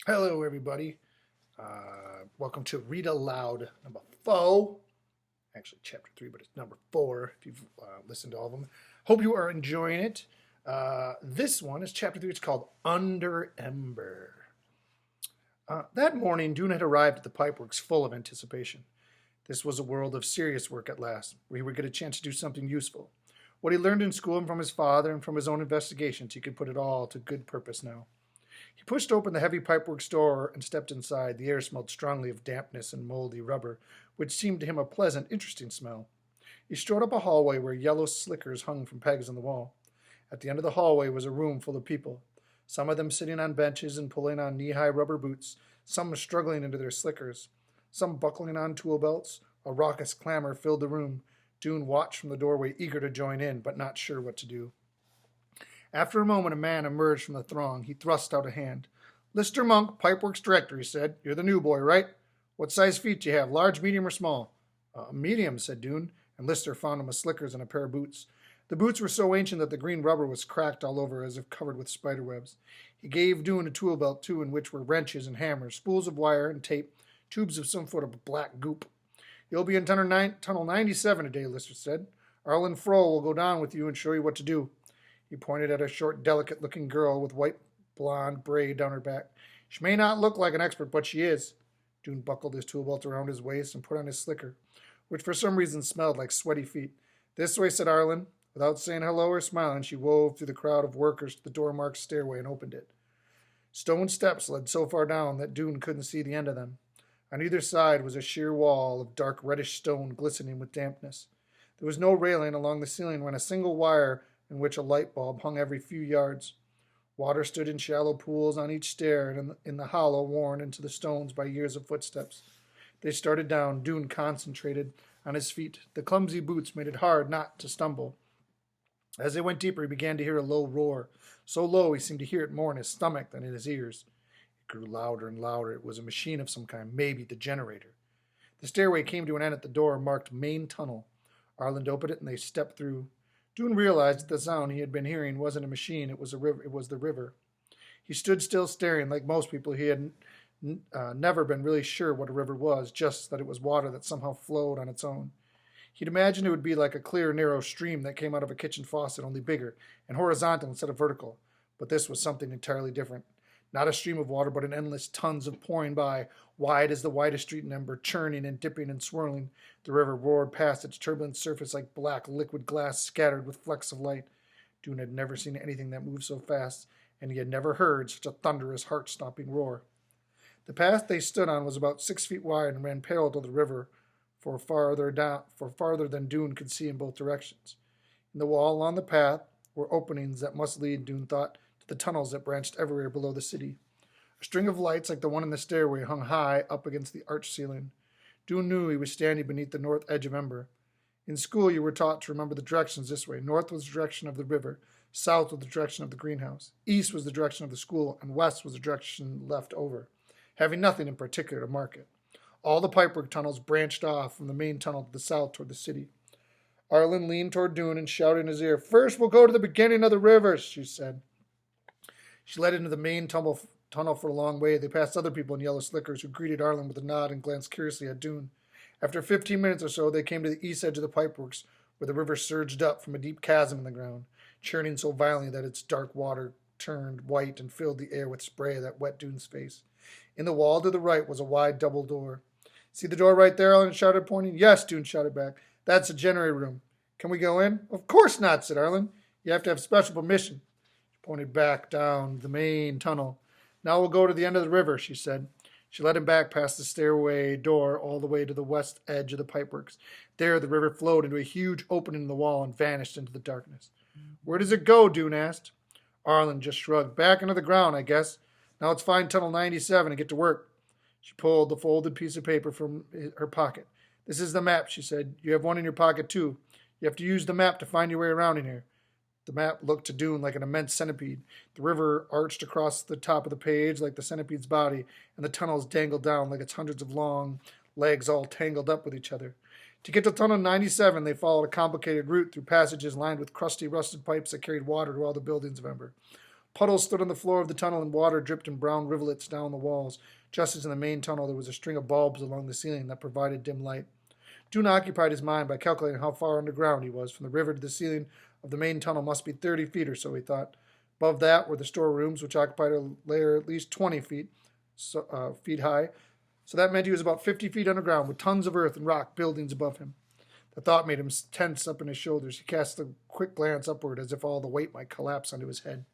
Hello, everybody. Welcome to Read Aloud number 4. Actually, chapter 3, but it's number 4 if you've listened to all of them. Hope you are enjoying it. This one is chapter 3. It's called Under Ember. That morning, Doon had arrived at the Pipeworks full of anticipation. This was a world of serious work at last, where he would get a chance to do something useful. What he learned in school and from his father and from his own investigations, he could put it all to good purpose now. He pushed open the heavy Pipeworks door and stepped inside. The air smelled strongly of dampness and moldy rubber, which seemed to him a pleasant, interesting smell. He strode up a hallway where yellow slickers hung from pegs on the wall. At the end of the hallway was a room full of people, some of them sitting on benches and pulling on knee-high rubber boots, some struggling into their slickers, some buckling on tool belts. A raucous clamor filled the room. Doon watched from the doorway, eager to join in, but not sure what to do. After a moment, a man emerged from the throng. He thrust out a hand. "Lister Monk, Pipeworks director," he said. "You're the new boy, right? What size feet do you have, large, medium, or small?" Medium," said Doon, and Lister found him a slickers and a pair of boots. The boots were so ancient that the green rubber was cracked all over as if covered with spider webs. He gave Doon a tool belt, too, in which were wrenches and hammers, spools of wire and tape, tubes of some sort of black goop. "You'll be in Tunnel 97 today," Lister said. "Arlen Frohl will go down with you and show you what to do." He pointed at a short, delicate-looking girl with white blonde braid down her back. "She may not look like an expert, but she is." Doon buckled his tool belt around his waist and put on his slicker, which for some reason smelled like sweaty feet. "This way," said Arlen. Without saying hello or smiling, she wove through the crowd of workers to the door-marked stairway and opened it. Stone steps led so far down that Doon couldn't see the end of them. On either side was a sheer wall of dark reddish stone glistening with dampness. There was no railing. Along the ceiling ran a single wire in which a light bulb hung every few yards. Water stood in shallow pools on each stair and in the hollow worn into the stones by years of footsteps. They started down. Doon concentrated on his feet. The clumsy boots made it hard not to stumble. As they went deeper, he began to hear a low roar, so low he seemed to hear it more in his stomach than in his ears. It grew louder and louder. It was a machine of some kind, maybe the generator. The stairway came to an end at the door marked Main Tunnel. Arlen opened it and they stepped through. Doon realized that the sound he had been hearing wasn't a machine, it was the river. He stood still staring. Like most people, he had never been really sure what a river was, just that it was water that somehow flowed on its own. He'd imagined it would be like a clear, narrow stream that came out of a kitchen faucet, only bigger, and horizontal instead of vertical. But this was something entirely different. Not a stream of water, but an endless tons of pouring by, wide as the widest street in Ember, churning and dipping and swirling. The river roared past its turbulent surface like black liquid glass scattered with flecks of light. Doon had never seen anything that moved so fast, and he had never heard such a thunderous, heart-stopping roar. The path they stood on was about 6 feet wide and ran parallel to the river for farther than Doon could see in both directions. In the wall along the path were openings that must lead, Doon thought, to the tunnels that branched everywhere below the city. A string of lights like the one in the stairway hung high up against the arched ceiling. Doon knew he was standing beneath the north edge of Ember. In school, you were taught to remember the directions this way. North was the direction of the river, south was the direction of the greenhouse, east was the direction of the school, and west was the direction left over, having nothing in particular to mark it. All the pipework tunnels branched off from the main tunnel to the south toward the city. Arlen leaned toward Doon and shouted in his ear, "First we'll go to the beginning of the river," she said. She led into the main tunnel for a long way. They passed other people in yellow slickers who greeted Arlen with a nod and glanced curiously at Doon. After 15 minutes or so, they came to the east edge of the pipeworks, where the river surged up from a deep chasm in the ground, churning so violently that its dark water turned white and filled the air with spray that wet Doon's face. In the wall to the right was a wide double door. "See the door right there?" Arlen shouted, pointing. "Yes," Doon shouted back. "That's the generator room. Can we go in?" "Of course not," said Arlen. "You have to have special permission." She pointed back down the main tunnel. "Now we'll go to the end of the river," she said. She led him back past the stairway door all the way to the west edge of the pipeworks. There the river flowed into a huge opening in the wall and vanished into the darkness. "Where does it go?" Doon asked. Arlen just shrugged. "Back into the ground, I guess. Now let's find Tunnel 97 and get to work." She pulled the folded piece of paper from her pocket. "This is the map," she said. "You have one in your pocket, too. You have to use the map to find your way around in here." The map looked to Doon like an immense centipede. The river arched across the top of the page like the centipede's body, and the tunnels dangled down like its hundreds of long legs all tangled up with each other. To get to Tunnel 97, they followed a complicated route through passages lined with crusty, rusted pipes that carried water to all the buildings of Ember. Puddles stood on the floor of the tunnel, and water dripped in brown rivulets down the walls. Just as in the main tunnel, there was a string of bulbs along the ceiling that provided dim light. Doon occupied his mind by calculating how far underground he was. From the river to the ceiling of the main tunnel must be 30 feet or so, he thought. Above that were the storerooms, which occupied a layer at least 20 feet high. So that meant he was about 50 feet underground, with tons of earth and rock buildings above him. The thought made him tense up in his shoulders. He cast a quick glance upward, as if all the weight might collapse onto his head.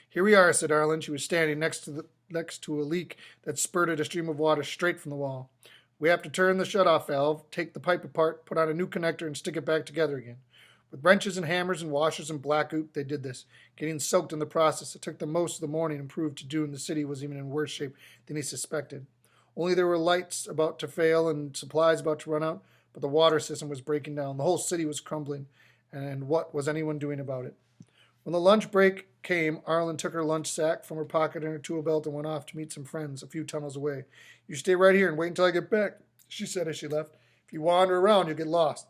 "Here we are," said Arlen. She was standing next to a leak that spurted a stream of water straight from the wall. "We have to turn the shut-off valve, take the pipe apart, put on a new connector, and stick it back together again." With wrenches and hammers and washers and black oop, they did this, getting soaked in the process. It took them most of the morning and proved to Doon the city was even in worse shape than he suspected. Only there were lights about to fail and supplies about to run out, but the water system was breaking down. The whole city was crumbling, and what was anyone doing about it? When the lunch break came, Arlen took her lunch sack from her pocket and her tool belt and went off to meet some friends a few tunnels away. "You stay right here and wait until I get back," she said as she left. "If you wander around, you'll get lost."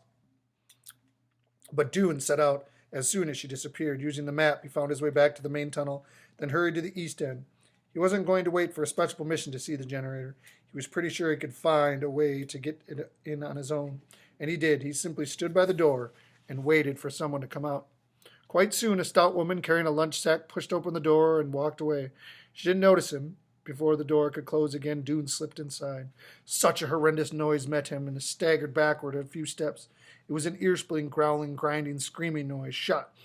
But Doon set out as soon as she disappeared. Using the map, he found his way back to the main tunnel, then hurried to the east end. He wasn't going to wait for a special permission to see the generator. He was pretty sure he could find a way to get it in on his own. And he did. He simply stood by the door and waited for someone to come out. Quite soon, a stout woman carrying a lunch sack pushed open the door and walked away. She didn't notice him. Before the door could close again, Doon slipped inside. Such a horrendous noise met him, and he staggered backward a few steps. It was an ear-splitting, growling, grinding, screaming noise, shot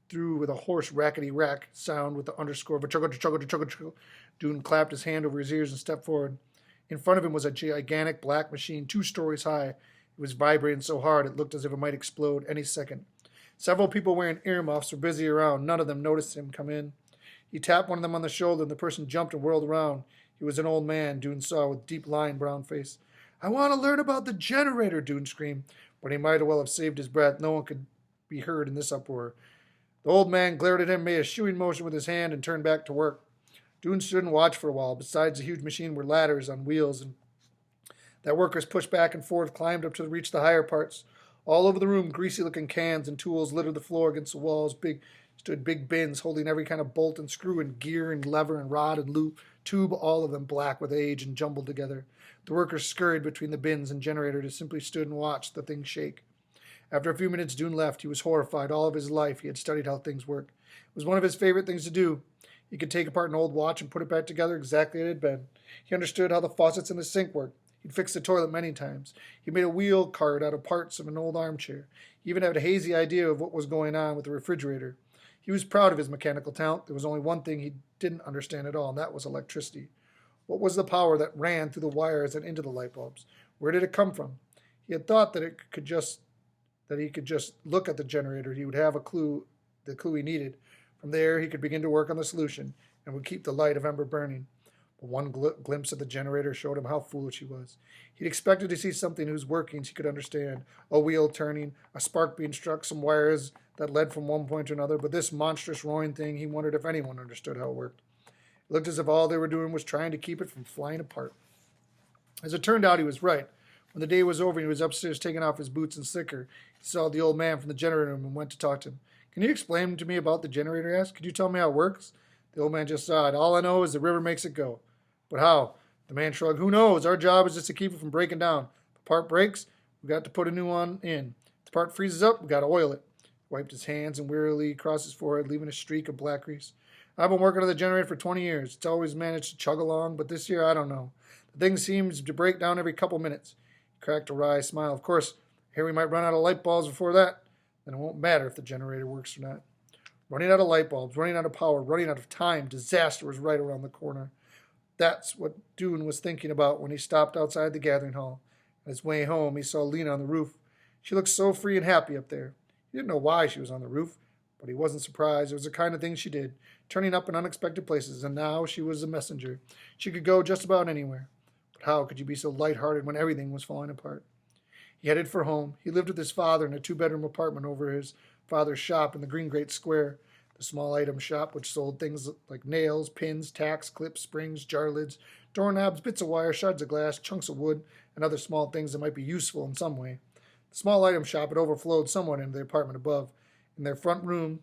through with a hoarse, rackety-rack sound with the underscore of a chugga-chugga-chugga-chugga. Doon clapped his hand over his ears and stepped forward. In front of him was a gigantic black machine 2 stories high. It was vibrating so hard it looked as if it might explode any second. Several people wearing earmuffs were busy around. None of them noticed him come in. He tapped one of them on the shoulder, and the person jumped and whirled around. He was an old man, Doon saw, with deep-lined brown face. "I want to learn about the generator," Doon screamed. But he might well have saved his breath. No one could be heard in this uproar. The old man glared at him, made a shooing motion with his hand, and turned back to work. Doon stood and watched for a while. Besides the huge machine were ladders on wheels, and that workers pushed back and forth, climbed up to reach the higher parts. All over the room, greasy-looking cans and tools littered the floor against the walls. Stood big bins holding every kind of bolt and screw and gear and lever and rod and loop, tube, all of them black with age and jumbled together. The workers scurried between the bins and generator and simply stood and watched the thing shake. After a few minutes, Doon left. He was horrified. All of his life, he had studied how things work. It was one of his favorite things to do. He could take apart an old watch and put it back together exactly as it had been. He understood how the faucets in the sink worked. He'd fixed the toilet many times. He made a wheel cart out of parts of an old armchair. He even had a hazy idea of what was going on with the refrigerator. He was proud of his mechanical talent. There was only one thing he didn't understand at all, and that was electricity. What was the power that ran through the wires and into the light bulbs? Where did it come from? He had thought that he could just look at the generator. He would have the clue he needed. From there, he could begin to work on the solution and would keep the light of Ember burning. But one glimpse of the generator showed him how foolish he was. He'd expected to see something whose workings he could understand. A wheel turning, a spark being struck, some wires that led from one point to another. But this monstrous roaring thing, he wondered if anyone understood how it worked. It looked as if all they were doing was trying to keep it from flying apart. As it turned out, he was right. When the day was over and he was upstairs taking off his boots and slicker, he saw the old man from the generator room and went to talk to him. "Can you explain to me about the generator?" he asked. "Could you tell me how it works?" The old man just sighed. "All I know is the river makes it go." "But how?" The man shrugged. "Who knows? Our job is just to keep it from breaking down. If a part breaks, we've got to put a new one in. If the part freezes up, we've got to oil it." He wiped his hands and wearily across his forehead, leaving a streak of black grease. "I've been working on the generator for 20 years. It's always managed to chug along, but this year, I don't know. The thing seems to break down every couple minutes." He cracked a wry smile. "Of course, here we might run out of light bulbs before that. Then it won't matter if the generator works or not." Running out of light bulbs, running out of power, running out of time, disaster was right around the corner. That's what Doon was thinking about when he stopped outside the gathering hall. On his way home, he saw Lina on the roof. She looked so free and happy up there. He didn't know why she was on the roof, but he wasn't surprised. It was the kind of thing she did, turning up in unexpected places, and now she was a messenger. She could go just about anywhere. But how could you be so lighthearted when everything was falling apart? He headed for home. He lived with his father in a 2-bedroom apartment over his father's shop in the Green Great Square, the small item shop which sold things like nails, pins, tacks, clips, springs, jar lids, doorknobs, bits of wire, shards of glass, chunks of wood, and other small things that might be useful in some way. The small item shop had overflowed somewhat into the apartment above. In their front room,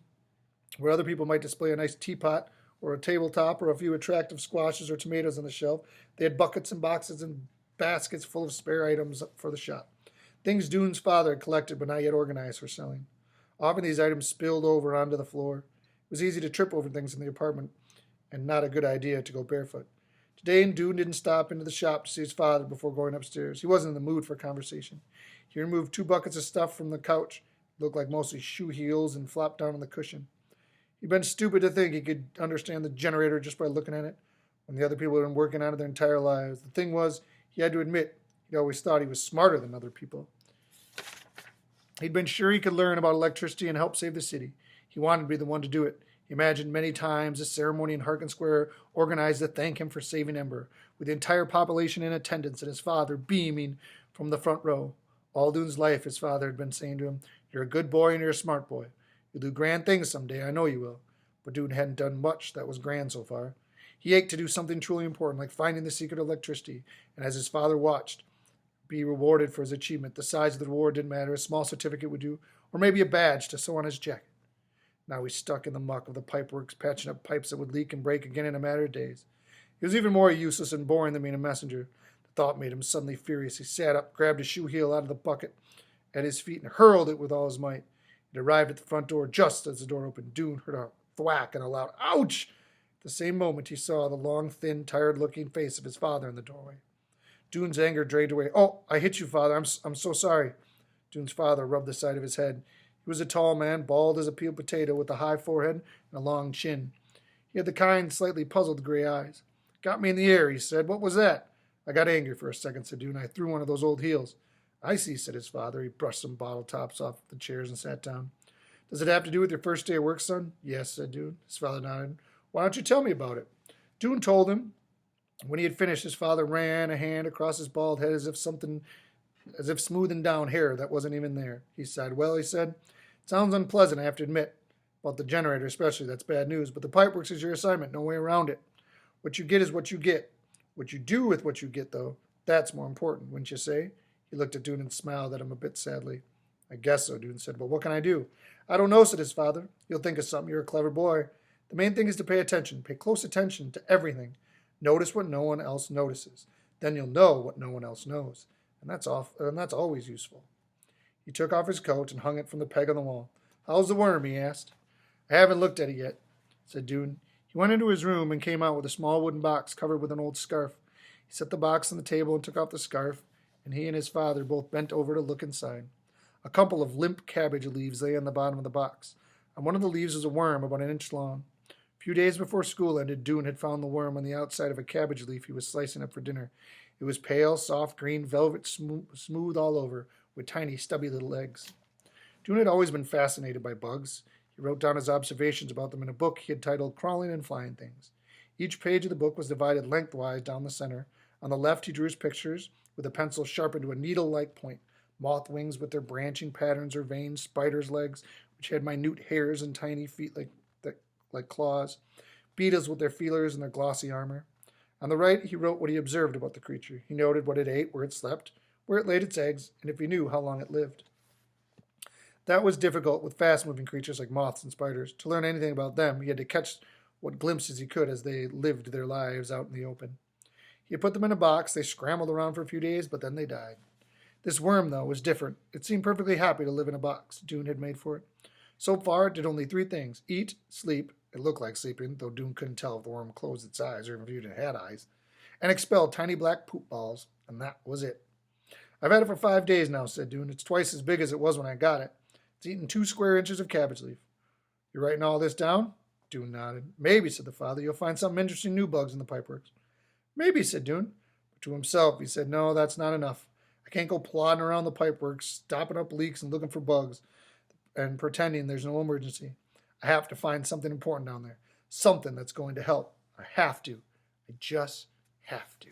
Where other people might display a nice teapot or a tabletop or a few attractive squashes or tomatoes on the shelf, they had buckets and boxes and baskets full of spare items for the shop. Things Doon's father had collected but not yet organized for selling. Often these items spilled over onto the floor. It was easy to trip over things in the apartment, and not a good idea to go barefoot. Today, Doon didn't stop into the shop to see his father before going upstairs. He wasn't in the mood for conversation. He removed 2 buckets of stuff from the couch. It looked like mostly shoe heels and flopped down on the cushion. He'd been stupid to think he could understand the generator just by looking at it, when the other people had been working on it their entire lives. The thing was, he had to admit, he always thought he was smarter than other people. He'd been sure he could learn about electricity and help save the city. He wanted to be the one to do it. He imagined many times a ceremony in Harkin Square organized to thank him for saving Ember, with the entire population in attendance and his father beaming from the front row. All Doon's life, his father had been saying to him, "You're a good boy and you're a smart boy. You'll do grand things someday, I know you will." But Doon hadn't done much that was grand so far. He ached to do something truly important, like finding the secret of electricity, and as his father watched, be rewarded for his achievement. The size of the reward didn't matter. A small certificate would do, or maybe a badge to sew on his jacket. Now he's stuck in the muck of the pipeworks, patching up pipes that would leak and break again in a matter of days. He was even more useless and boring than being a messenger. The thought made him suddenly furious. He sat up, grabbed a shoe heel out of the bucket at his feet, and hurled it with all his might. It arrived at the front door just as the door opened. Doon heard a thwack and a loud "ouch!" At the same moment he saw the long, thin, tired-looking face of his father in the doorway. Doon's anger drained away. "Oh, I hit you, Father. I'm so sorry." Doon's father rubbed the side of his head. He was a tall man, bald as a peeled potato, with a high forehead and a long chin. He had the kind, slightly puzzled gray eyes. "Got me in the air," he said. "What was that?" "I got angry for a second," said Doon. "I threw one of those old heels." "I see," said his father. He brushed some bottle tops off the chairs and sat down. "Does it have to do with your first day of work, son?" "Yes," said Doon. His father nodded. "Why don't you tell me about it?" Doon told him. When he had finished, his father ran a hand across his bald head as if smoothing down hair that wasn't even there. He sighed. "Well," he said, "it sounds unpleasant, I have to admit. About the generator especially, that's bad news. But the Pipeworks is your assignment, no way around it. What you get is what you get. What you do with what you get, though, that's more important, wouldn't you say?" He looked at Doon and smiled at him a bit sadly. "I guess so," Doon said. "But what can I do?" "I don't know," said his father. "You'll think of something. You're a clever boy. The main thing is to pay attention. Pay close attention to everything. Notice what no one else notices. Then you'll know what no one else knows. And that's always useful." He took off his coat and hung it from the peg on the wall. "How's the worm?" he asked. "I haven't looked at it yet," said Doon. He went into his room and came out with a small wooden box covered with an old scarf. He set the box on the table and took off the scarf, and he and his father both bent over to look inside. A couple of limp cabbage leaves lay on the bottom of the box. On one of the leaves was a worm about an inch long. A few days before school ended, Doon had found the worm on the outside of a cabbage leaf he was slicing up for dinner. It was pale, soft green, velvet, smooth all over, with tiny, stubby little legs. Doon had always been fascinated by bugs. He wrote down his observations about them in a book he had titled Crawling and Flying Things. Each page of the book was divided lengthwise down the center. On the left, he drew his pictures with a pencil sharpened to a needle-like point. Moth wings with their branching patterns or veins, spiders' legs, which had minute hairs and tiny feet like claws, beetles with their feelers and their glossy armor. On the right, he wrote what he observed about the creature. He noted what it ate, where it slept, where it laid its eggs, and if he knew how long it lived. That was difficult with fast-moving creatures like moths and spiders. To learn anything about them, he had to catch what glimpses he could as they lived their lives out in the open. He had put them in a box. They scrambled around for a few days, but then they died. This worm, though, was different. It seemed perfectly happy to live in a box Doon had made for it. So far, it did only 3 things: eat, sleep — it looked like sleeping, though Doon couldn't tell if the worm closed its eyes or if it had eyes — and expel tiny black poop balls, and that was it. "I've had it for 5 days now," said Doon. "It's twice as big as it was when I got it. It's eaten 2 square inches of cabbage leaf." "You writing all this down?" Doon nodded. "Maybe," said the father, "you'll find some interesting new bugs in the Pipeworks." "Maybe," said Doon. But to himself, he said, "No, that's not enough. I can't go plodding around the Pipeworks, stopping up leaks and looking for bugs and pretending there's no emergency. I have to find something important down there. Something that's going to help. I have to. I just have to."